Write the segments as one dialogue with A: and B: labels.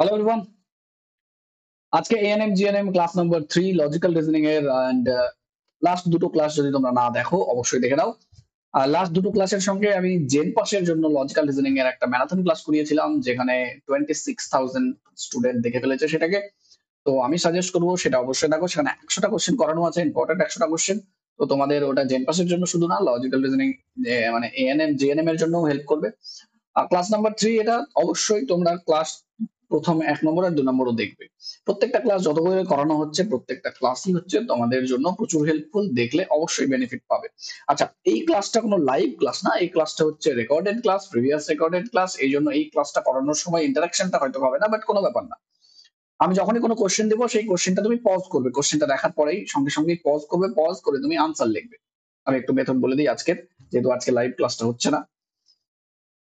A: Hello everyone, আজকে ANM GNM class number 3 logical reasoning এর and last দুটো class যদি তোমরা না দেখো অবশ্যই দেখে নাও। আর লাস্ট দুটো ক্লাসের সঙ্গে আমি জেন পাসের জন্য লজিক্যাল রিজনিং এর একটা ম্যারাথন ক্লাস করিয়েছিলাম, যেখানে 26,000 স্টুডেন্ট দেখে ফেলেছে সেটাকে। তো আমি সাজেস্ট করবো সেটা অবশ্যই দেখো, সেখানে 100টা কোশ্চেন করানো আছে, ইম্পর্টেন্ট 100টা কোশ্চেন। তো তোমাদের ওটা জেন পাসের জন্য শুধু না, লজিক্যাল রিজনিং মানে এএনএম জিএনএম এর জন্য হেল্প করবে। আর ক্লাস নাম্বার 3 এটা অবশ্যই তোমরা ক্লাস প্রথম 1 নম্বর আর 2 নম্বরও দেখবে। প্রত্যেকটা ক্লাস যত করে করানো হচ্ছে, প্রত্যেকটা ক্লাসই হচ্ছে তোমাদের জন্য প্রচুর হেল্পফুল, দেখলে অবশ্যই বেনিফিট পাবে। আচ্ছা, এই ক্লাসটা কোনো লাইভ ক্লাস না, এই ক্লাসটা হচ্ছে recorded class, previous recorded class. এই জন্য এই ক্লাসটা করানোর সময় ইন্টারাকশনটা হয়তো হবে না, বাট কোনো ব্যাপার না। আমি যখনই কোনো কোশ্চেন দেবো, সেই কোশ্চেনটা তুমি পজ করবে, কোশ্চেনটা দেখার পরেই সঙ্গে সঙ্গে পজ করবে, পজ করে তুমি আনসার লিখবে। আমি একটু মেথড বলে দিই আজকের, যেহেতু আজকে লাইভ ক্লাসটা হচ্ছে না।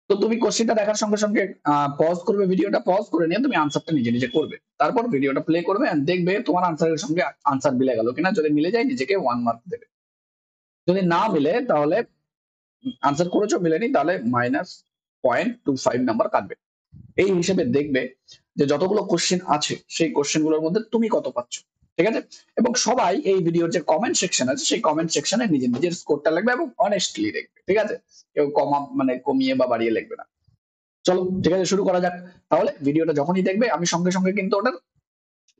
A: তো তুমি কোশ্চেনটা দেখার সঙ্গে সঙ্গে পজ করবে, ভিডিওটা পজ করে নিয়ে তুমি আনসারটা নিজে নিজে করবে। তারপর ভিডিওটা প্লে করবে and দেখবে তোমার আনসারের সঙ্গে আনসার মিলে গেল কিনা। যদি মিলে যায় নিজেকে 1 মার্ক দেবে, যদি না মিলে তাহলে আনসার করেছো মিলেনি তাহলে -0.25 নাম্বার কাটবে। এই হিসেবে দেখবে যে যতগুলো কোশ্চেন আছে সেই কোশ্চেন গুলোর মধ্যে তুমি কত পাচ্ছ। ঠিক আছে? এবং সবাই এই ভিডিওর যে কমেন্ট সেকশন আছে সেই কমেন্ট সেকশনে নিজের নিজের স্কোরটা লিখবে এবং অনেস্টলি লিখবে। ঠিক আছে? কেউ কমিয়ে বা বাড়িয়ে লিখবে না। চলো ঠিক আছে, শুরু করা যাক। তাহলে ভিডিওটা যখনই দেখবে আমি সঙ্গে সঙ্গে কিন্তু ওটার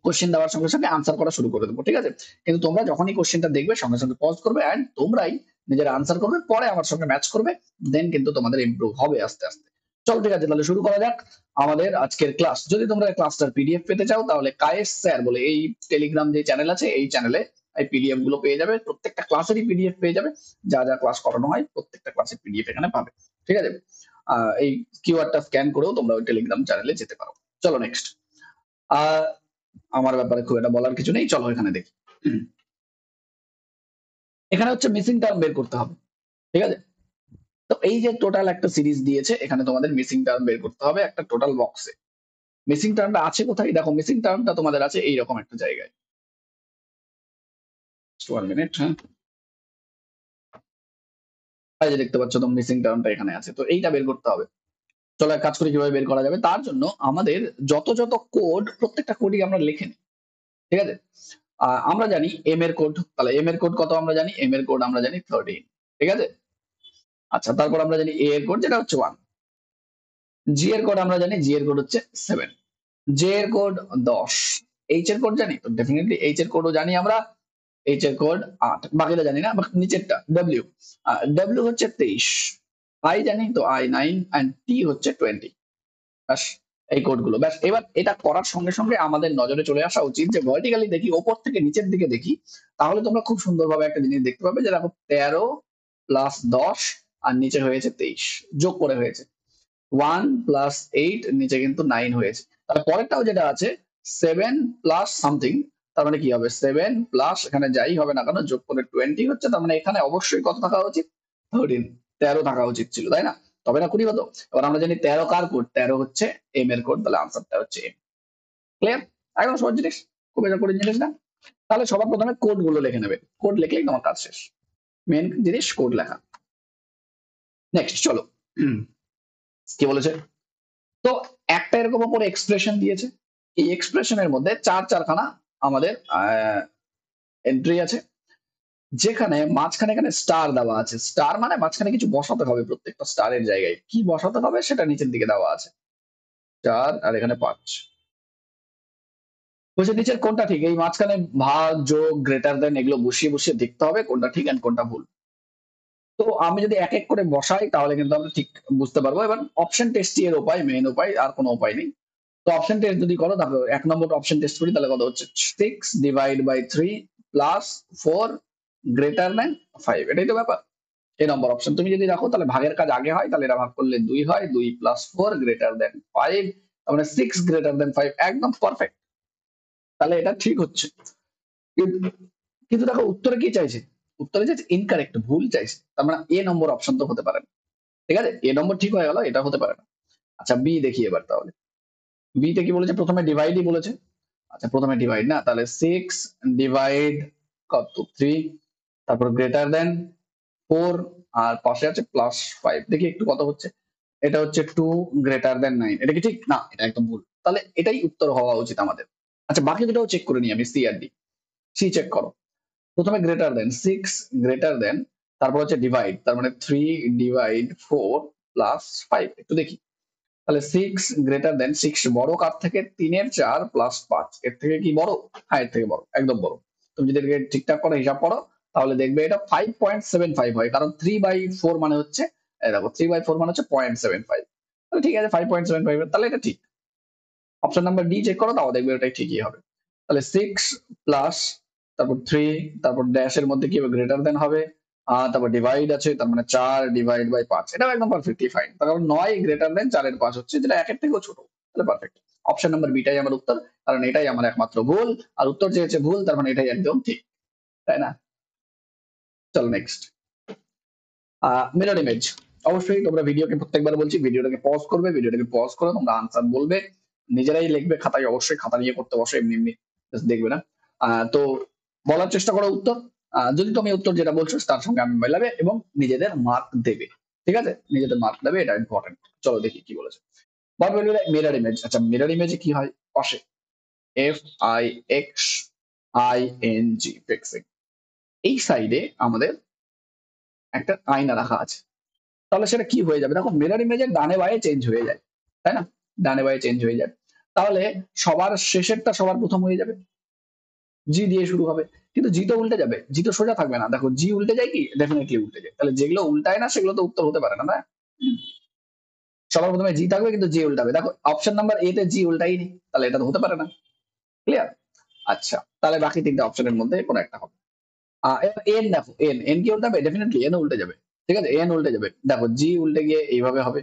A: কোশ্চেন দেওয়ার সঙ্গে সঙ্গে আনসার করা শুরু করে দেবো। ঠিক আছে? কিন্তু তোমরা যখনই কোশ্চেনটা দেখবে সঙ্গে সঙ্গে পজ করবে এন্ড তোমরাই নিজের আনসার করবে, পরে আমার সঙ্গে ম্যাচ করবে। দেন কিন্তু তোমাদের ইমপ্রুভ হবে আস্তে আস্তে। চলো ঠিক আছে, তাহলে শুরু করা যাক আমাদের আজকের ক্লাস। যদি তোমরা ক্লাসটার পিডিএফ পেতে চাও তাহলে কায়েস স্যার বলে এই টেলিগ্রাম যে চ্যানেল আছে, এই চ্যানেলে এই পিডিএফ গুলো পেয়ে যাবে। প্রত্যেকটা ক্লাসেরই পিডিএফ পেয়ে যাবে, যা যা ক্লাস করানো হয় প্রত্যেকটা ক্লাসের পিডিএফ এখানে পাবে। ঠিক আছে? এই কিওয়ার্ডটা স্ক্যান করেও তোমরা ওই টেলিগ্রাম চ্যানেলে যেতে পারো। চলো নেক্সট। আমার ব্যাপারে খুব একটা বলার কিছু নেই, চলো এখানে দেখি। এখানে হচ্ছে মিসিং টার্ম বের করতে হবে। ঠিক আছে? তো এই যে টোটাল একটা সিরিজ দিয়েছে, এখানে তোমাদের মিসিং টার্ম বের করতে হবে একটা টোটাল বক্সে। মিসিং টার্মটা আছে কোথায়? দেখো, মিসিং টার্মটা তোমাদের আছে এইরকম একটা জায়গায়। 1 মিনিট। হ্যাঁ, এই যে দেখতে পাচ্ছ তো মিসিং টার্মটা এখানে আছে, তো এইটা বের করতে হবে। চলো এক কাজ করি কিভাবে বের করা যাবে। তার জন্য আমাদের যত যত কোড, প্রত্যেকটা কোডই আমরা লিখে নিই। ঠিক আছে? আমরা জানি এম এর কোড, তাহলে এম এর কোড কত আমরা জানি, এম এর কোড আমরা জানি 13। ঠিক আছে? আচ্ছা, তারপর আমরা জানি এ এর কোড যেটা হচ্ছে 1। জি এর কোড আমরা জানি, জি এর কোড হচ্ছে 7। জে এর কোড 10। এইচ এর কোড জানি তো, ডেফিনেটলি এইচ এর কোডও জানি আমরা। এইচ এর কোড 8, বাকিটা জানি না। নিচেরটা ডব্লিউ, ডব্লিউ হচ্ছে 23। আই জানি তো, আই 9 এন্ড টি হচ্ছে 20। ব্যাস, এই কোডগুলো ব্যাস। এবার এটা করার সঙ্গে সঙ্গে আমাদের নজরে চলে আসা উচিত যে ভার্টিক্যালি দেখি, ওপর থেকে নিচের দিকে দেখি, তাহলে তোমরা খুব সুন্দরভাবে একটা জিনিস দেখতে পাবে যে দেখো 13 প্লাস 10 আর নিচে হয়েছে 23, যোগ করে হয়েছে 1 প্লাস 8, নিচে কিন্তু 9 হয়েছে। তাহলে পরেরটাও যেটা আছে 7 প্লাস সামথিং, তার মানে কি হবে 7 প্লাস এখানে যাই হবে না কেন যোগ করে 20 হচ্ছে। তার মানে এখানে অবশ্যই কত থাকা উচিত? 13, 13 থাকা উচিত ছিল, তাই না? তবে না 20 হতো। এবার আমরা জানি 13 কার কোড, 13 হচ্ছে এম এর কোড, তাহলে আনসারটা হচ্ছে এম। ক্লিয়ার? একদম সহজ জিনিস, খুব এটা কঠিন জিনিস না। তাহলে সবার প্রথমে কোড গুলো লিখে নেবে, কোড লিখলেই তোমার কাজ শেষ। মেন জিনিস কোড লেখা। নেক্সট চলো, কি বলেছে। তো একটা এরকম করে এক্সপ্রেশন দিয়েছে, এই এক্সপ্রেশনের মধ্যে চারখানা আমাদের এন্ট্রি আছে, যেখানে মাঝখানে এখানে স্টার দেওয়া আছে। স্টার মানে মাঝখানে কিছু বসাতে হবে, প্রত্যেকটা স্টারের জায়গায় কি বসাতে হবে সেটা নিচের দিকে দেওয়া আছে। 4 আর এখানে 5। বলছে নিচের কোনটা ঠিক, এই মাঝখানে ভাগ যোগ গ্রেটার দেন এগুলো বসিয়ে বসিয়ে দেখতে হবে কোনটা ঠিক এন্ড কোনটা ভুল। তো আমি যদি এক এক করে বসাই তাহলে কিন্তু আমরা ঠিক বুঝতে পারবো। এবার অপশন টেস্ট এর উপায়, মেইন উপায়, আর কোনো উপায় নেই। তো অপশন টেস্ট যদি করো, তাহলে 1 নম্বর অপশন টেস্ট করি, তাহলে কত হচ্ছে 6 divide by 3 plus 4 greater than 5। এটাই তো ব্যাপার। এই নম্বর অপশন তুমি যদি রাখো তাহলে ভাগের কাজ আগে হয়, তাহলে এটা ভাগ করলে 2 হয়, 2 প্লাস 4 গ্রেটার দ্যান 5, তার মানে 6 গ্রেটার দ্যান 5, একদম পারফেক্ট। তাহলে এটা ঠিক হচ্ছে। কিন্তু কিন্তু দেখো উত্তরে কি চাইছে, উত্তরে চাইছে ইনকারেক্ট, ভুল চাইছে। তার মানে এ নম্বর অপশন তো হতে পারে না। ঠিক আছে, এ নম্বর ঠিক হয়ে গেল, এটা হতে পারে না। আচ্ছা, বি দেখি এবার তাহলে। বি তে কি বলেছে, প্রথমে ডিভাইডই বলেছে। আচ্ছা, প্রথমে ডিভাইড না, তাহলে 6 ডিভাইড কত 3, তারপর গ্রেটার দেন 4, আর পাশে আছে প্লাস 5। দেখি একটু কত হচ্ছে। এটা হচ্ছে 2 গ্রেটার দেন 9। এটা কি ঠিক? না, এটা একদম ভুল। তাহলে এটাই উত্তর হওয়া উচিত আমাদের। আচ্ছা বাকি দুটাও চেক করে নিই আমি, সি আর ডি। সি চেক করো। প্রথমে গ্রেটার দেন 6 গ্রেটার দেন, তারপর হচ্ছে ডিভাইড, তার মানে 3 ডিভাইড 4 প্লাস 5। একটু দেখি, তাহলে 6 গ্রেটার দেন 6 বড় কার থেকে? 3 এর 4 প্লাস 5, এর থেকে কি বড়? হ্যাঁ এর থেকে বড়, একদম বড়। তুমি যদি এটাকে ঠিকঠাক করে হিসাব করো তাহলে দেখবে এটা 5.75 হয়, কারণ 3/4 মানে হচ্ছে, এই দেখো 3/4 মানে হচ্ছে 0.75। তাহলে ঠিক আছে 5.75, তাহলে এটা ঠিক। অপশন নাম্বার ডি চেক করো, তাও দেখবে ওটাই ঠিকই হবে। তাহলে 6 প্লাস, তারপর 3, তারপর ড্যাশের মধ্যে কি হবে? গ্রেটার দেন হবে, তারপর ডিভাইড আছে, তার মানে 4 ডিভাইড বাই 5, এটাও একদম পারফেক্টলি ফাইন। কারণ 9 গ্রেটার দেন 4 এর 5 হচ্ছে, যেটা 1 এর থেকেও ছোট। তাহলে পারফেক্ট। অপশন নাম্বার বিটাই আমার উত্তর, কারণ এটাই আমার একমাত্র ভুল। আর উত্তর চেয়েছে ভুল, তার মানে এটাই একদম ঠিক, তাই না? চলো নেক্সট। Mirror image. অবশ্যই তোমরা ভিডিওকে, প্রত্যেকবার বলছি ভিডিওটাকে পজ করবে, ভিডিওটাকে পজ করে তোমরা আনসার বলবে, নিজেরাই লিখবে খাতায়, অবশ্যই খাতা নিয়ে করতে বসো, এমনি এমনি just দেখবে না। তো বলার চেষ্টা করো উত্তর। যদি তুমি উত্তর যেটা বলছো তার সঙ্গে আমি মেলাবে এবং নিজেদের মার্ক দেবে। ঠিক আছে, নিজেদের মার্ক দেবে, এটা ইম্পর্টেন্ট। চলো দেখি কি বলেছে। বা বলবে মিরর ইমেজ। আচ্ছা মিরর ইমেজে কি হয়? পাশে, FIXING, ফিক্সিং। এই সাইডে আমাদের একটা আয়না রাখা আছে। তাহলে সেটা কি হয়ে যাবে? দেখো মিরর ইমেজের ডানে বায়ে চেঞ্জ হয়ে যায়, তাই না? ডানে বায়ে চেঞ্জ হয়ে যায়। তাহলে সবার শেষেরটা সবার প্রথম হয়ে যাবে, জি দিয়ে শুরু হবে। কিন্তু জি তো উল্টে যাবে, জি তো সোজা থাকবে না। দেখো জি উল্টে যায় কি? ডেফিনেটলি উল্টে যায়। তাহলে যেগুলো উল্টায় না সেগুলো তো উত্তর হতে পারে না, না? সবার প্রথমে জি থাকবে কিন্তু জি উল্টাবে। দেখো অপশন নাম্বার এ তে জি উল্টাই নি, তাহলে এটা তো হতে পারে না। ক্লিয়ার? আচ্ছা তাহলে বাকি তিনটা অপশনের মধ্যে কোনো একটা হবে। এন দেখো, এন এন কি উল্টাবে? ডেফিনেটলি এন উল্টে যাবে। ঠিক আছে, এন উল্টে যাবে। দেখো জি উল্টে গিয়ে এইভাবে হবে,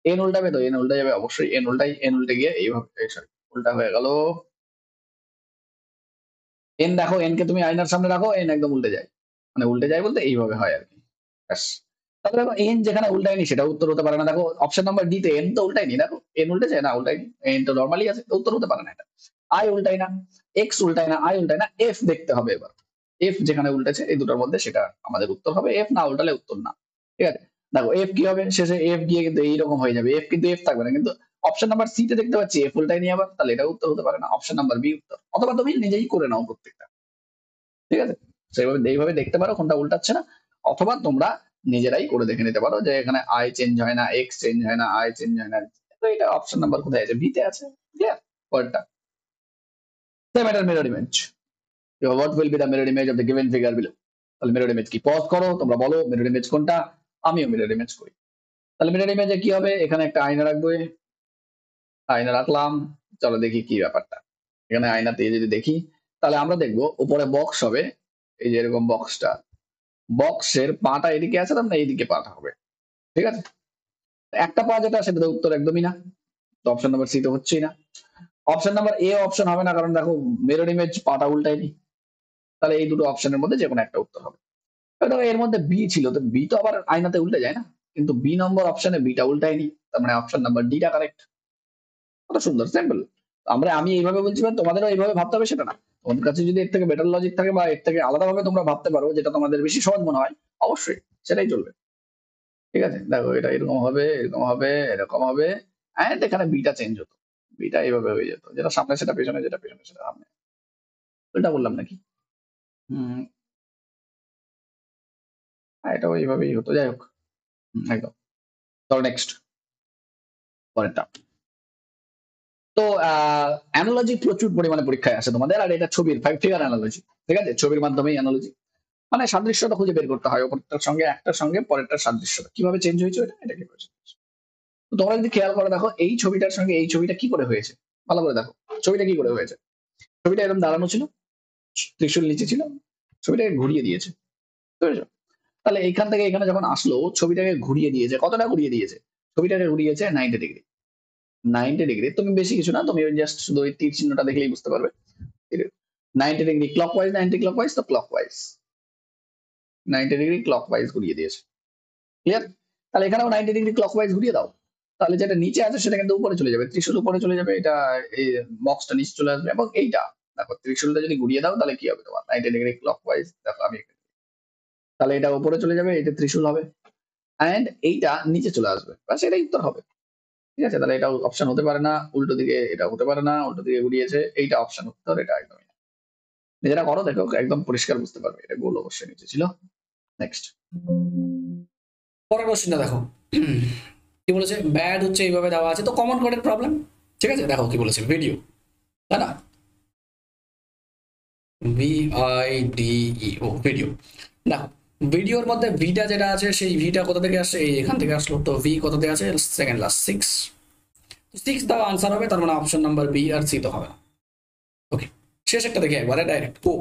A: এন উল্টাবে, তো এন উল্টে যাবে অবশ্যই। এন উল্টাই, এন উল্টে গিয়ে এইভাবে, সরি উল্টা হয়ে গেল। এন দেখো, এন কে তুমি আয়নার সামনে রাখো, এন একদম উল্টে যায়। মানে উল্টে যায় বলতে এইভাবে হয় আর কি। ব্যাস। তাহলে দেখো এন যেখানে উল্টায়নি সেটা উত্তর হতে পারে না। দেখো অপশন নাম্বার ডি তে এন তো উল্টায়নি, দেখো এন উল্টে যায় না, উল্টায়নি, এন তো নর্মালি আছে, তো উত্তর হতে পারে না এটা। আই উল্টাই না, এক্স উল্টায় না, আই উল্টায় না, এফ দেখতে হবে এবার। এফ যেখানে উল্টেছে এই দুটোর মধ্যে সেটা আমাদের উত্তর হবে। এফ না উল্টালে উত্তর না। ঠিক আছে, দেখো এফ কি হবে? শেষে এফ গিয়ে কিন্তু এইরকম হয়ে যাবে, এফ কিন্তু এফ থাকবে না। কিন্তু অপশন নাম্বার সি তে দেখতে পাচ্ছি এফ উল্টাই নিয়ে আবার, তাহলে এটা উত্তর হতে পারে না। অপশন নাম্বার বি উত্তর, অথবা তুমি নিজেই করে নাও প্রত্যেকটা। ঠিক আছে, সেইভাবে এইভাবে দেখতে পারো কোনটা উল্টাচ্ছে না, অথবা তোমরা নিজেরাই করে দেখে নিতে পারো যে এখানে আই চেঞ্জ হয় না, এক্স চেঞ্জ হয় না, আই চেঞ্জ হয় না। তো এটা অপশন নাম্বার কোথায় আছে? বিতে আছে। ক্লিয়ার? পরেরটা, সেম এটার mirror image. What will be the mirror image of the given figure below? তাহলে মিরর ইমেজ কি? পজ করো, তোমরা বলো মিরর ইমেজ কোনটা। আমিও মিরর ইমেজ করি। তাহলে মিরর ইমেজে কি হবে? এখানে একটা আয়না রাখবে, আয়না রাখলাম। চলো দেখি কি ব্যাপারটা। এখানে আয়নাতে যদি দেখি তাহলে আমরা দেখবো উপরে বক্স হবে, এই যে এরকম বক্সটা, বক্সের পাটা এদিকে আছে, তার মানে এইদিকে পাটা হবে। ঠিক আছে, একটা পা যেটা সেটা তো উত্তর একদমই না। তো অপশন নাম্বার সি তো হচ্ছেই না। অপশন নাম্বার এ অপশন হবে না, কারণ দেখো মিরর ইমেজ পাটা উল্টায়নি। তাহলে এই দুটো অপশনের মধ্যে যে কোনো একটা উত্তর হবে। এবার দেখো এর মধ্যে বি ছিল, তো বি তো আবার আয়নাতে উল্টে যায় না, কিন্তু বি নম্বর অপশনে বিটা উল্টায়নি, তার মানে অপশন নাম্বার ডিটা কারেক্ট। কত সুন্দর, সিম্পল। আমি এইভাবে বলছি মানে তোমাদেরও এইভাবে ভাবতে হবে সেটা না। তোমাদের কাছে যদি এর থেকে বেটার লজিক থাকে বা এর থেকে আলাদা ভাবে তোমরা ভাবতে পারো, যেটা তোমাদের বেশি সহজ মনে হয়, অবশ্যই সেটাই চলবে। ঠিক আছে, দেখো এটা এরকম হবে, এরকম হবে, এরকম হবে, এন্ড এখানে বিটা চেঞ্জ হতো, বিটা এইভাবে হয়ে যেত, যেটা সামনে সেটা পেছনে, যেটা পেছনে সেটা সামনে। এটা বললাম নাকি? হম, এটাও এইভাবেই হতো, যাই হোক। একদম। চলো নেক্সট, পরেরটা। তো অ্যানালজি প্রচুর পরিমাণে পরীক্ষায় আসে তোমাদের, আর এটা ছবির 5 ফিগার অ্যানালজি। ঠিক আছে, ছবির মাধ্যমেই অ্যানালজি, মানে সাদৃশ্যতা খুঁজে বের করতে হয় অপরটার সঙ্গে, একটার সঙ্গে পরেরটার সাদৃশ্যতা কিভাবে চেঞ্জ হয়েছে, এটা কি হয়েছে। তো তোমরা যদি খেয়াল করে দেখো এই ছবিটার সঙ্গে এই ছবিটা কি করে হয়েছে, ভালো করে দেখো ছবিটা কি করে হয়েছে। ছবিটা এরকম দাঁড়ানো ছিল, ত্রিশূল নিচে ছিল, ছবিটাকে ঘুরিয়ে দিয়েছে, বুঝেছো? তাহলে এইখান থেকে এখানে যখন আসলো ছবিটাকে ঘুরিয়ে দিয়েছে, কতটা ঘুরিয়ে দিয়েছে? ছবিটাকে ঘুরিয়েছে 90 ডিগ্রি। 90 ডিগ্রি, তুমি বেশি কিছু না, তুমি জাস্ট শুধু ওই তীর চিহ্নটা দেখলেই বুঝতে পারবে। 90 degree clockwise, 90 clockwise, তো clockwise 90 degree clockwise ঘুরিয়ে দিয়েছে। ক্লিয়ার? তাহলে এখানেও 90 ডিগ্রি ক্লক ওয়াইজ ঘুরিয়ে দাও, তাহলে যেটা নিচে আছে সেটা কিন্তু উপরে চলে যাবে, ত্রিশূল উপরে চলে যাবে, এটা এই বক্সটা নিচে চলে আসবে, এবং এইটা দেখো ত্রিশূলটা যদি ঘুরিয়ে দাও তাহলে কি হবে তোমার? 90 ডিগ্রি ক্লক ওয়াইজ, দেখো আমি, তাহলে এটা উপরে চলে যাবে, এটা ত্রিশূল হবে, এন্ড এইটা নিচে চলে আসবে, ব্যাস এটাই উত্তর হবে। ঠিক আছে, তাহলে এটা অপশন হতে পারে না, উল্টো দিকে এটা হতে পারে না, উল্টো দিকে ঘুরিয়েছে, এইটা অপশন উত্তর, এটা একদমই না। নিজেরা করো, দেখো একদম পরিষ্কার বুঝতে পারবে, এটা গোল অবশ্যই নিচে ছিল। নেক্সট, পরের কোশ্চেনটা দেখো। কি বলেছে, ব্যাড হচ্ছে এইভাবে দেওয়া আছে, তো কমন কোডের প্রবলেম। ঠিক আছে, দেখো কি বলেছে, ভিডিও, তাই না, VIDEO, ভিডিও। দেখো ভিডিওর মধ্যে ভিটা যেটা আছে, সেই ভিটা কোথা থেকে আসছে, এই এখান থেকে আসলো, তো ভি কোথা থেকে আছে, সেকেন্ড লাস্ট 6, 6 দাও আনসার হবে, তার মানে অপশন নাম্বার বি আর সি তো হবে না। ওকে, শেষ একটা দেখি একবারে ডাইরেক্ট, ও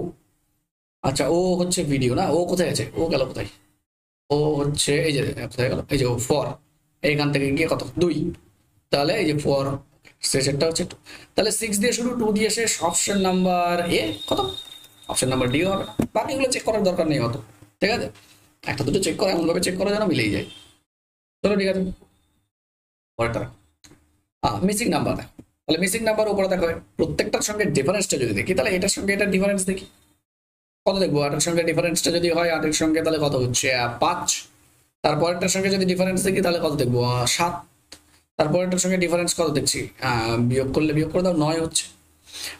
A: আচ্ছা, ও হচ্ছে ভিডিও না, ও কোথায় আছে, ও গেল কোথায়, ও হচ্ছে এই যে কোথায় গেল, এই যে ও ফর, এইখান থেকে গিয়ে কত 2, তাহলে এই যে ফর, শেষেরটা হচ্ছে 2, তাহলে 6 দিয়ে শুরু, 2 দিয়ে শেষ, অপশন নাম্বার এ কত, অপশন নাম্বার ডি হবে না, বাকিগুলো চেক করার দরকার নেই অত। ঠিক আছে, একটা দুটো চেক করা, এমন ভাবে চেক করা যেন মিলেই যায়। চলো ঠিক আছে, পরেরটা মিসিং নাম্বার। তাহলে মিসিং নাম্বার উপরে দেখো, প্রত্যেকটার সঙ্গে ডিফারেন্সটা যদি দেখি, তাহলে এটার সঙ্গে এটার ডিফারেন্স দেখি, কত দেখবো, 8 এর সঙ্গে ডিফারেন্সটা যদি হয়, 8 এর সঙ্গে তাহলে কত হচ্ছে 5, তারপরেরটার সঙ্গে যদি ডিফারেন্স দেখি তাহলে কত দেখবো 7, তারপরেরটার সঙ্গে ডিফারেন্স কত দেখছি, বিয়োগ করলে, বিয়োগ করে দাও 9 হচ্ছে।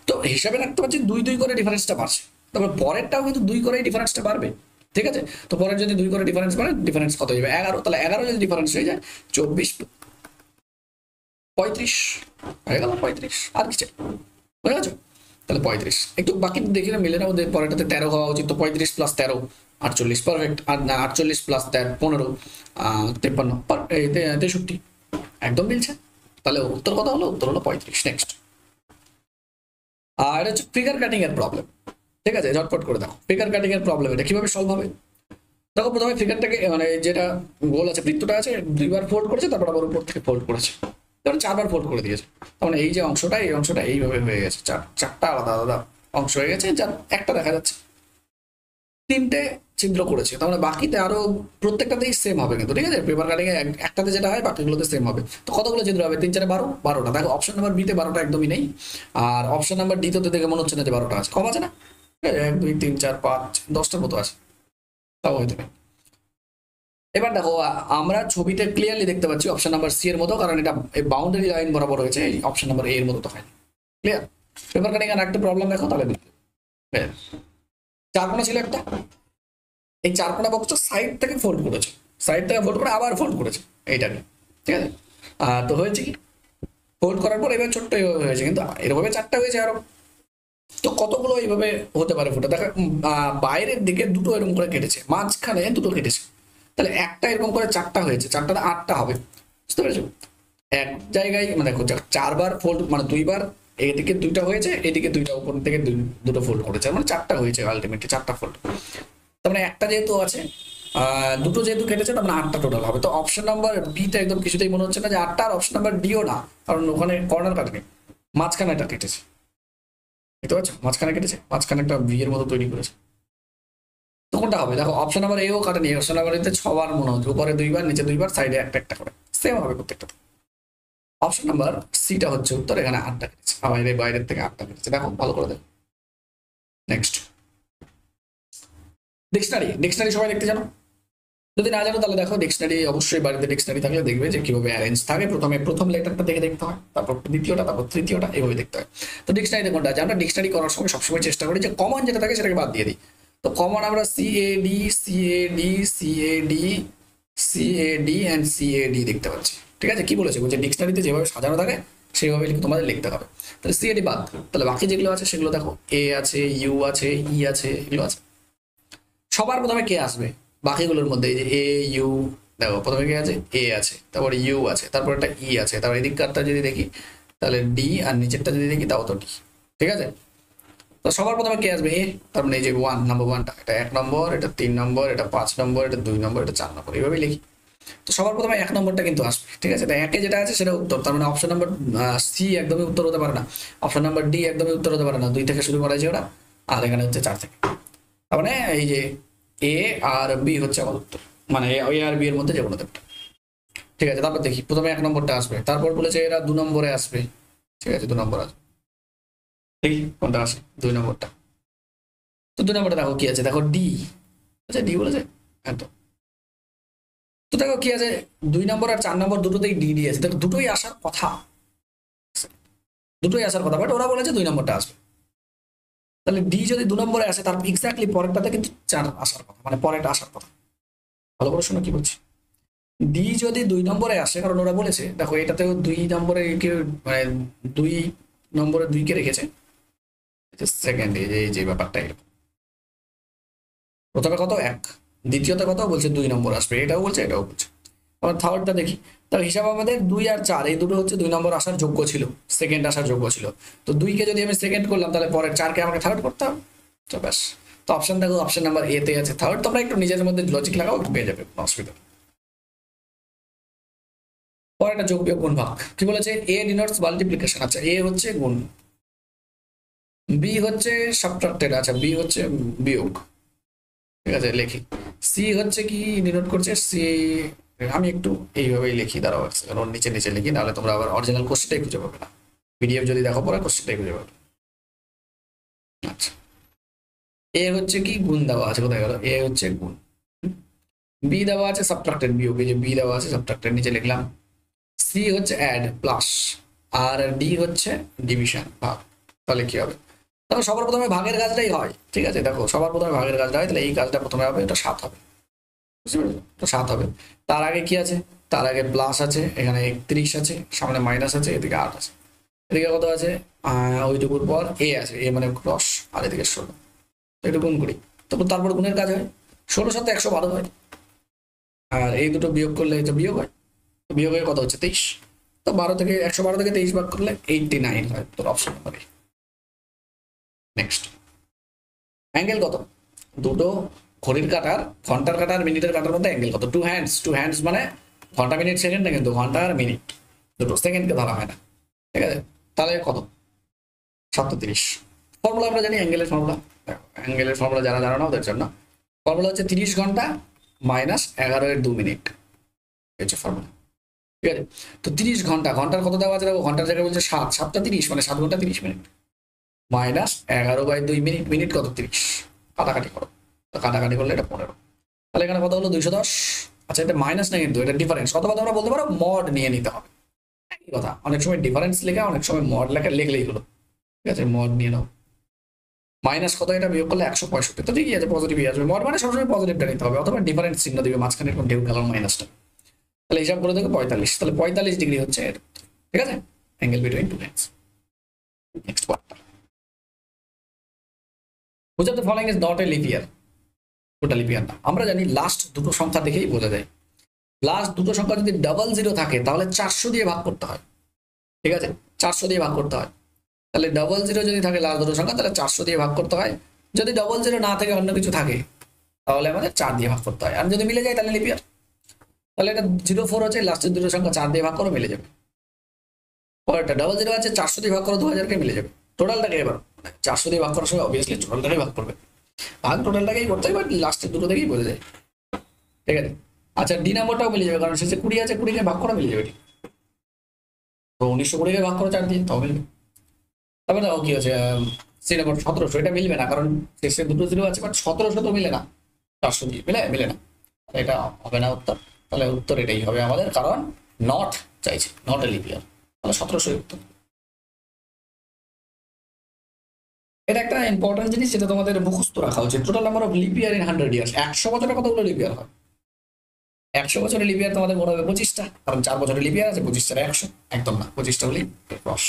A: তো হিসাবে রাখতে পারছি 2 2 করে ডিফারেন্সটা বাড়ছে, তারপর পরেরটাও কিন্তু 2 করেই ডিফারেন্সটা বাড়বে। ঠিক আছে, তো পরের যদি 2 করে ডিফারেন্স বাড়ে, ডিফারেন্স কত হয়ে যাবে 11, তাহলে 11 যদি ডিফারেন্স হয়ে যায় 24 35 হয়ে গেল, 35 আর কি চাই, বুঝে গেছো। তাহলে 35, একটু বাকি দেখি না মিলে না, ওদের পরেরটাতে 13 হওয়া উচিত, তো 35 প্লাস 13 48, পারফেক্ট। আর না, 48 প্লাস 15 53, 63, একদম মিলছে। তাহলে উত্তর কত হলো, উত্তর হলো 35। নেক্সট, আর এটা হচ্ছে ফিগার কাটিং এর প্রবলেম। ঠিক আছে, ঝটপট করে দেখো ফিগার কাটিং এর প্রবলেম, এটা কিভাবে সলভ হবে। দেখো প্রথমে ফিগারটাকে, মানে যেটা গোল আছে, বৃত্তটা আছে, 2বার ফোল্ড করেছে, তারপর আবার উপর থেকে ফোল্ড করেছে, তখন 4বার ফোল্ড করে দিয়েছে, তখন এই যে অংশটা, এই অংশটা এইভাবে হয়ে গেছে, চারটা আলাদা আলাদা অংশ হয়ে গেছে, যার একটা দেখা যাচ্ছে, 3টে ছিদ্র করেছে, তার মানে বাকিতে আরো প্রত্যেকটাতেই সেম হবে কিন্তু। ঠিক আছে, পেপার কাটিং এ একটাতে যেটা হয় বাকিগুলোতে সেম হবে। তো কতগুলো ছিদ্র হবে, 3 4 12, 12টা। দেখো অপশন নাম্বার বিতে 12টা একদমই নেই, আর অপশন নাম্বার ডি তে দেখে মনে হচ্ছে না যে 12টা আছে, কম আছে না, 1 2 3 4 5 10টার মতো আছে, তাও হয়তো নেই। এবার দেখো আমরা ছবিতে ক্লিয়ারলি দেখতে পাচ্ছি অপশন নাম্বার সি এর মতো, কারণ এটা বাউন্ডারি লাইন বরাবর হয়েছে, এই অপশন নাম্বার এ এর মতো তো হয়। ক্লিয়ার, পেপার কাটিং এর একটা প্রবলেম দেখো তাহলে, চারকোনা ছিল একটা, এই চারকোনা বক্স সাইড থেকে ফোল্ড করেছে, সাইড থেকে ফোল্ড করে আবার ফোল্ড করেছে এইটাকে। ঠিক আছে, তো হয়েছে কি, ফোল্ড করার পর এবার ছোট্ট এইভাবে হয়েছে, কিন্তু এরভাবে 4টা হয়েছে আরো। তো কতগুলো এইভাবে হতে পারে ফুটো, দেখো বাইরের দিকে 2টো এরকম করে কেটেছে, মাঝখানে 2টো কেটেছে, তাহলে একটা এরকম করে 4টা হয়েছে, 4টাতে 8টা হবে, বুঝতে পেরেছো। এক জায়গায় মানে দেখো 4বার ফোল্ড, মানে 2বার এদিকে 2টা হয়েছে, এদিকে 2টা, উপর থেকে 2টো ফোল্ড করেছে, মানে 4টা হয়েছে, আলটিমেটলি 4টা ফোল্ড। তার মানে একটা যেহেতু আছে, 2টো যেহেতু কেটেছে, তার মানে 8টা টোটাল হবে। তো অপশন নাম্বার বিটা একদম কিছুতেই মনে হচ্ছে না যে 8টা, আর অপশন নাম্বার ডিও না, কারণ ওখানে কর্নার কাটেনি, মাঝখানে একটা কেটেছে, দেখতে পাচ্ছ, মাঝখানে কেটেছে, মাঝখানে একটা ভি এর মতো তৈরি করেছে। তো কোনটা হবে, দেখো অপশন নাম্বার এও কাটেনি, অপশন নাম্বার এতে 6বার মনে হচ্ছে, উপরে 2বার, নিচে 2বার, সাইডে একটা একটা করে, সেম হবে প্রত্যেকটা। অপশন নাম্বার সিটা হচ্ছে উত্তর, এখানে 8টা কেটেছে, বাইরে বাইরের থেকে 8টা কেটেছে, দেখো ভালো করে দেখো। Next, dictionary. ডিকশনারি সবাই দেখতে জানো, যদি না জানো তাহলে দেখো, ডিকশনারি অবশ্যই বাড়িতে ডিকশনারি থাকলে দেখবে যে কিভাবে অ্যারেঞ্জ থাকে, প্রথমে প্রথম লেটারটা দেখে দেখতে হয়, তারপর দ্বিতীয়টা, তারপর তৃতীয়টা, এইভাবে দেখতে হয়। তো ডিকশনারি কোনটা আছে, আমরা ডিকশনারি করার সময় সবসময় চেষ্টা করি যে কমন যেটা থাকে সেটাকে বাদ দিয়ে দিই। তো কমন আমরা CAD, CAD, CAD, CAD and CAD দেখতে পাচ্ছি। ঠিক আছে, কি বলেছে, বলছে ডিকশনারিতে যেভাবে সাজানো থাকে সেইভাবে তোমাদের লিখতে হবে। তাহলে সিএডি বাদ, তাহলে বাকি যেগুলো আছে সেগুলো দেখো, এ আছে, ইউ আছে, ই আছে, এগুলো আছে। সবার প্রথমে কে আসবে বাকিগুলোর মধ্যে, এই যে এ ইউ, দেখো প্রথমে কে আছে, এ আছে, তারপরে ইউ আছে, তারপর একটা ই আছে, তারপর এদিককারটা যদি দেখি তাহলে ডি, আর নিচেরটা যদি দেখি তাও তো ডি। ঠিক আছে, তো সবার প্রথমে কে আসবে, এ, তার মানে এই যে নাম্বার ওয়ানটা, এটা 1 নম্বর, এটা 3 নম্বর, এটা 5 নম্বর, এটা 2 নম্বর, এটা 4 নম্বর, এইভাবেই লিখি। তো সবার প্রথমে 1 নম্বরটা কিন্তু আসবে। ঠিক আছে, তাই একে যেটা আছে সেটা উত্তর, তার মানে অপশন নাম্বার সি একদমই উত্তর হতে পারে না, অপশন নাম্বার ডি একদমই উত্তর হতে পারে না, 2 থেকে শুরু করা যায় ওরা, আর এখানে হচ্ছে 4 থেকে। তার মানে এই যে এ আর বি হচ্ছে আমার উত্তর, মানে এ আর বি এর মধ্যে যে কোনো একটা। ঠিক আছে, তারপর দেখি প্রথমে 1 নম্বরটা আসবে, তারপর বলেছে এরা 2 নম্বরে আসবে। ঠিক আছে, 2 নম্বর আসবে, দেখি কোনটা আসে, 2 নম্বরটা। তো 2 নম্বরটা দেখো কি আছে, দেখো ডি, আচ্ছা ডি বলেছে একদম।
B: তো দেখো কি আছে, 2 নম্বর আর 4 নম্বর দুটোতেই ডি ডি আছে, দেখো দুটোই আসার কথা, দুটোই আসার কথা, বাট ওরা বলেছে 2 নম্বরটা আসবে। তাহলে ডি যদি 2 নম্বরে আসে, তার এক্স্যাক্টলি পরেরটাতে কিন্তু 4 আসার কথা, মানে পরেরটা আসার কথা। ভালো করে শোনো কি বলছি। ডি যদি 2 নম্বরে আসে, কারণ ওরা বলেছে দেখো এটাতেও 2 নম্বরে মানে 2 নম্বরে 2 কে রেখেছে, সেকেন্ড এই যে ব্যাপারটা এরকম। প্রথমে কত 1, দ্বিতীয়তে কত বলছে 2 নম্বর আসবে, এটাও বলছে এটাও বলছে। আবার থার্ডটা দেখি, তার হিসাব আমাদের 2 আর 4 এই দুটো হচ্ছে 2 নম্বর আসার যোগ্য ছিল, সেকেন্ড আসার যোগ্য ছিল। তো 2 কে যদি আমি সেকেন্ড করলাম, তাহলে পরের 4 কে আমাকে থার্ড করতে হবে। তো ব্যাস, তো অপশন দেখো, অপশন নাম্বার এ তে আছে থার্ড। তোমরা একটু নিজের মধ্যে লজিক লাগাও, পেয়ে যাবে, কোনো অসুবিধা নেই। পরেরটা যোগ বিয়োগ গুণ ভাগ, কি বলেছে, এ ডিনোটস মাল্টিপ্লিকেশন, আচ্ছা এ হচ্ছে গুণ, বি হচ্ছে সাবট্রাক্টেড, আচ্ছা বি হচ্ছে বিয়োগ, ঠিক আছে লিখি। সি হচ্ছে কি ডিনোট করছে, সি আমি একটু এইভাবেই লিখি, দাঁড়াও কারণ নিচে নিচে লিখি, নাহলে তোমরা আবার অরিজিনাল কোশ্চেনটাই খুঁজে পাবে না, পিডিএফ যদি দেখো পরে কোশ্চেনটাই খুঁজে পাবে। আচ্ছা, এ হচ্ছে কি গুণ দেওয়া আছে, কোথায় গেল, এ হচ্ছে গুণ, বি দেওয়া আছে সাবট্রাক্টেড বিয়োগ, এই যে বি দেওয়া আছে সাবট্রাক্টেড নিচে লিখলাম, সি হচ্ছে অ্যাড প্লাস, আর ডি হচ্ছে ডিভিশন ভাগ। তাহলে কি হবে, দেখো সবার প্রথমে ভাগের কাজটাই হয়, ঠিক আছে, দেখো সবার প্রথমে ভাগের কাজটা হয়, তাহলে এই কাজটা প্রথমে হবে, এটা 7 হবে, বুঝতে পেরেছো, তো 7 হবে। তার আগে কি আছে, তার আগে প্লাস আছে, এখানে 31 আছে, সামনে মাইনাস আছে, এদিকে 8 আছে, এদিকে কত আছে, ওইটুকুর পর এ আছে, এ মানে ক্রস, আর এদিকে 16, তো এটা গুণ করি, তারপর গুণের কাজ হয়, 16 সাথে 112 হয়, আর এই দুটো বিয়োগ করলে এটা বিয়োগ হয়, তো বিয়োগ হয়ে কত হচ্ছে 23, তো 112 থেকে 23 ভাগ করলে 89 হয়, তোর অপশন নাম্বার। নেক্সট, অ্যাঙ্গেল কত, দুটো ঘড়ির কাটার, ঘন্টার কাটার মিনিটের কাটার মধ্যে অ্যাঙ্গেল কত, টু হ্যান্ডস মানে ঘন্টা মিনিট সেকেন্ড না, কিন্তু ঘন্টা আর মিনিট দুটো সেকেন্ডকে ধরা হয় না, ঠিক আছে। তাহলে কত, 730। ফর্মুলা আমরা জানি, অ্যাঙ্গেলের ফর্মুলা যারা জানো না ওদের জন্য, ফর্মুলা হচ্ছে 30 ঘন্টা মাইনাস 11 এর 2 মিনিট, হচ্ছে ফর্মুলা, ঠিক আছে। তো 30 ঘন্টা, ঘন্টার কত দেওয়া আছে দেখো, ঘন্টার জায়গায় বলছে 7, 7টা 30 মানে 7 ঘন্টা 30 মিনিট, মাইনাস 11/2 মিনিট, মিনিট কত 30, কাটাকাটি করো, তো কাটাকাটি করলে এটা 15, তাহলে এখানে কত হলো 210। আচ্ছা এটা মাইনাস না কিন্তু, এটা ডিফারেন্স, অথবা তোমরা বলতে পারো মড নিয়ে নিতে হবে, একই কথা, অনেক সময় ডিফারেন্স লেখা, অনেক সময় মড লেখা, লিখলেই হলো, ঠিক আছে, মড নিয়ে নাও। মাইনাস কত, এটা বিয়োগ করলে 165, তো ঠিকই আছে, পজিটিভই আসবে, মড মানে সবসময় পজিটিভটা নিতে হবে, অথবা ডিফারেন্স চিহ্ন দিবে মাঝখানে, কোন ঢেউ গেল মাইনাসটা, তাহলে হিসাব করে দেখো 45, তাহলে 45 ডিগ্রি হচ্ছে এর, ঠিক আছে, angle between two lines. Next পার্টটা, which of the following is not a leap year, ওটা লিপ ইয়ার না। আমরা জানি লাস্ট দুটো সংখ্যা দেখেই বোঝা যায়, লাস্ট দুটো সংখ্যা যদি ডাবল জিরো থাকে তাহলে 400 দিয়ে ভাগ করতে হয়, ঠিক আছে, 400 দিয়ে ভাগ করতে হয়, তাহলে ডাবল জিরো যদি থাকে লাস্ট দুটো সংখ্যা, তাহলে 400 দিয়ে ভাগ করতে হয়, যদি ডাবল জিরো না থাকে অন্য কিছু থাকে, তাহলে আমাদের 4 দিয়ে ভাগ করতে হয়, আর যদি মিলে যায় তাহলে লিপ ইয়ার। তাহলে এটা 04 হচ্ছে, লাস্টের দুটো সংখ্যা 4 দিয়ে ভাগ করো, মিলে যাবে। পরেরটা ডাবল জিরো আছে, 400 দিয়ে ভাগ করো 2000কে, মিলে যাবে। টোটালটাকে এবার 400 দিয়ে ভাগ করার সময় অবভিয়াসলি টোটালটাকে ভাগ করবে, ভাগ টোটালটাকেই করতে হয়, বাট লাস্টের দুটো থেকেই বোঝা যায়, ঠিক আছে। আচ্ছা ডি নাম্বারটাও মিলে যাবে, কারণ শেষে 20 আছে, 20কে ভাগ করা মিলে যাবে, তো 1920কে ভাগ করো 4 দিয়ে, তাও মিলবে। তারপরে দেখো কি হচ্ছে, সি নাম্বার 1700, এটা মিলবে না, কারণ শেষে দুটো জিরো আছে, বাট 1700 তো মিলে না, 400 দিয়ে মিলে না, এটা হবে না উত্তর। তাহলে উত্তর এটাই হবে আমাদের, কারণ নট চাইছে, নট এ লিপ ইয়ার, তাহলে 1700 উত্তর। এটা একটা ইম্পর্টেন্ট জিনিস, যেটা তোমাদের মুখস্থ রাখা উচিত, total number of lip year in 100 years, 100 বছরে কতগুলো লিপ ইয়ার হয়, 100 বছরের লিপ ইয়ার তোমাদের মনে হবে 25টা, কারণ 4 বছরের লিপ ইয়ার আছে, 25 × 100, একদম না, 25টা হলেই ক্রস।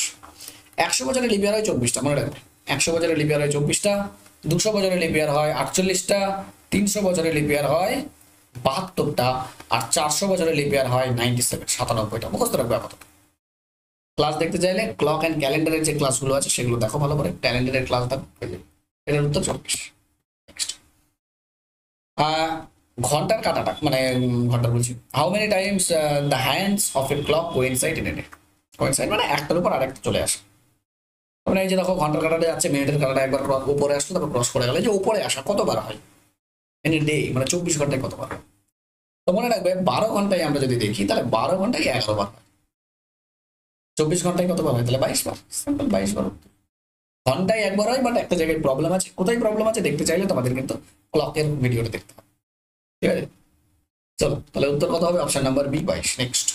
B: 100 বছরের লিপ ইয়ার হয় 24টা, মনে রাখবে, 100 বছরের লিপ ইয়ার হয় 24টা, 200 বছরের লিপ ইয়ার হয় 48টা, 300 বছরের লিপ ইয়ার হয় 72টা, আর 400 বছরের লিপ ইয়ার হয় 97টা, মুখস্থ রাখবে আপাতত। ক্লাস দেখতে চাইলে ক্লক অ্যান্ড ক্যালেন্ডারের যে ক্লাসগুলো আছে সেগুলো দেখো ভালো করে, ক্যালেন্ডারের ক্লাস দেখো, এটার উত্তর 24। নেক্সট, ঘন্টার কাটাটা, মানে ঘন্টা বলছি, how many Times the hands of A clock coincide in a day, coincide মানে একটার উপর আরেকটা চলে আসে, মানে এই যে দেখো ঘন্টার কাটাটা যাচ্ছে, মিনিটের কাটাটা একবার উপরে আসলো, তারপর ক্রস করে গেলে, যে উপরে আসা কতবার হয় ইন এ ডে, মানে 24 ঘন্টায় কতবার হয়, তো মনে রাখবে 12 ঘন্টায় আমরা যদি দেখি, তাহলে 12 ঘন্টায় 11 বার হয়, 24 ঘন্টায় কতবার হয়, তাহলে 22 বার, সিম্পল 22 বার। ঘন্টায় একবার হয়, বাট একটা জায়গায় প্রবলেম আছে, কোথায় প্রবলেম আছে দেখতে চাইলে তোমাদের কিন্তু ক্লকের ভিডিওটা দেখতে হবে, ঠিক আছে। চলো তাহলে উত্তর কত হবে? Option number B 22। Next,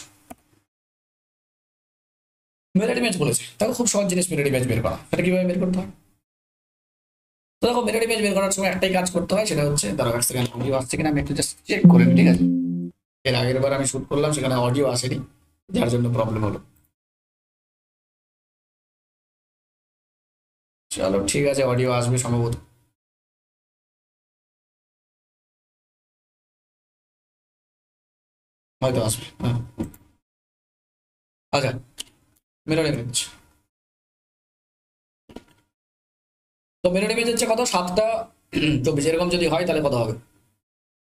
B: mirror image বলেছে, দেখো খুব সহজ জিনিস মিরর ইমেজ বের করা। সেটা কিভাবে বের করতে হয়? তো দেখো মিরর ইমেজ বের করার সময় একটাই কাজ করতে হয়, সেটা হচ্ছে দাঁড়াও এক সেকেন্ড, অডিও আসছে কিনা আমি একটু জাস্ট চেক করে নিই, ঠিক আছে? এর আগের বার আমি শুট করলাম, সেখানে অডিও আসেনি, যার জন্য প্রবলেম হলো। চলো ঠিক আছে, অডিও আসবে সম্ভবত, হয়তো আসবে, হ্যাঁ। আচ্ছা, মিরর ইমেজ, তো মিরর ইমেজ হচ্ছে কত? 7টা 24। এরকম যদি হয় তাহলে কত হবে?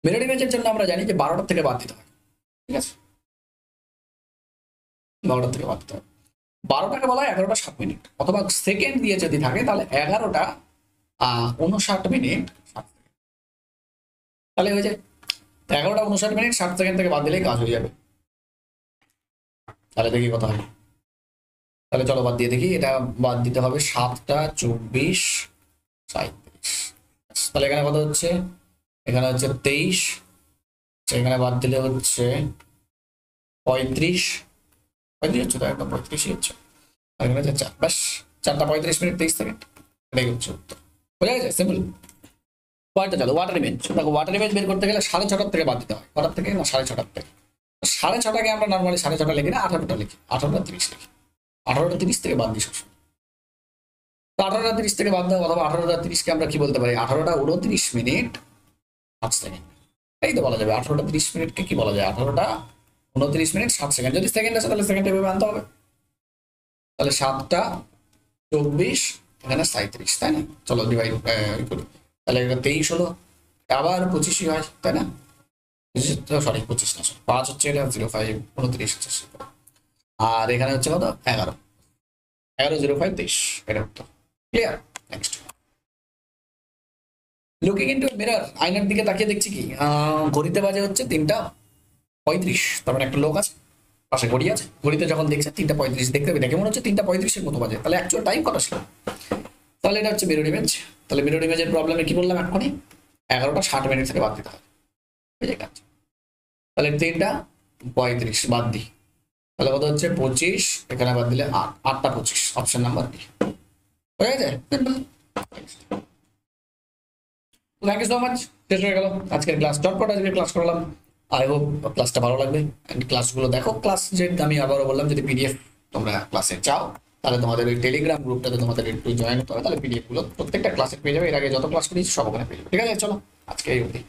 B: মিরর ইমেজের জন্য আমরা জানি যে 12টার থেকে বাদ দিতে হয়, ঠিক আছে? 12টার থেকে বাদ দিতে হবে। 12টাকে বলা হয় 11টা 7 মিনিট, অথবা সেকেন্ড দিয়ে যদি থাকে তাহলে 11টা 59 মিনিট 7 সেকেন্ড। তাহলে হয়ে যায় 11টা 59 মিনিট 7 সেকেন্ড থেকে বাদ দিলেই কাজ হয়ে যাবে। তাহলে দেখি কত হয়। তাহলে চলো বাদ দিয়ে দেখি, এটা বাদ দিতে হবে 7টা 24 37। তাহলে এখানে কত হচ্ছে? এখানে হচ্ছে 23, এখানে বাদ দিলে হচ্ছে 35। 35 হচ্ছে তো, একদম 35ই হচ্ছে। আর এখানে হচ্ছে 4, ব্যাস 4টা 35 মিনিট 23 সেকেন্ড। এটাই হচ্ছে উত্তর। বোঝা গেছে? সিম্পল। পয়েন্টটা চলো, ওয়াটার ইমেজ। দেখো ওয়াটার ইমেজ বের করতে গেলে 6:30 থেকে বাদ দিতে হয়। কটার থেকে? না, 6:30 থেকে। 6:30কে আমরা নর্মালি 6:30 লিখি না, 18টা লিখি, 18টা 30 লিখি। 18টা 30 থেকে বাদ দিই সবসময়। তো 18টা 30 থেকে বাদ দাও, অথবা 18টা 30কে আমরা কি বলতে পারি? 18টা 29 মিনিট 7 সেকেন্ড। এই তো বলা যাবে 18টা 30 মিনিটকে কি বলা যায়? 18টা 29 মিনিট 7 সেকেন্ড। যদি সেকেন্ড আছে তাহলে সেকেন্ড এভাবে আনতে হবে। তাহলে 7টা 24, এখানে 37, তাই না? চলো ডিভাইড করি। তাহলে এটা 23 হলো, আবার 25ই হয়, তাই না? সরি 25 না, 5 হচ্ছে, এটা 05 29 হচ্ছে। আর এখানে হচ্ছে কত? 11, 11 05 23। এটা উত্তর। Clear? Next, looking into mirror, আয়নার দিকে তাকিয়ে দেখছি কি ঘড়িতে বাজে হচ্ছে 3টা 35। তার মানে একটা লোক আছে, পাশে ঘড়ি আছে, ঘড়িতে যখন দেখছে 3টা 35 দেখতে দেখে মনে হচ্ছে 3টা 35-এর মতো বাজে, তাহলে অ্যাকচুয়াল টাইম কটা ছিল? তাহলে এটা হচ্ছে মিরর ইমেজ। তাহলে মিরর ইমেজের প্রবলেমে কি বললাম এখনই? 11টা 60 মিনিট থেকে বাদ দিতে হবে, বুঝে গেছে? তাহলে 3টা 35 বাদ দিই, তাহলে কত হচ্ছে? 25, এখানে বাদ দিলে 8, 8টা 25, অপশন নাম্বার বি। হয়ে গেছে? Simple. Thank you so much, শেষ হয়ে গেল আজকের ক্লাস। চটপট আজকে ক্লাস করলাম। আই হোপ ক্লাসটা ভালো লাগবে। অ্যান্ড ক্লাসগুলো দেখো, ক্লাস যে আমি আবারও বললাম, যদি পিডিএফ তোমরা ক্লাসে চাও তাহলে তোমাদের ওই টেলিগ্রাম গ্রুপটাতে তোমাদের একটু জয়েন হতে হবে, তাহলে পিডিএফ গুলো প্রত্যেকটা ক্লাসে পেয়ে যাবে। এর আগে যত ক্লাস করেছি সব ওখানে পেয়ে যাবে। ঠিক আছে, চলো আজকে এই অবধি।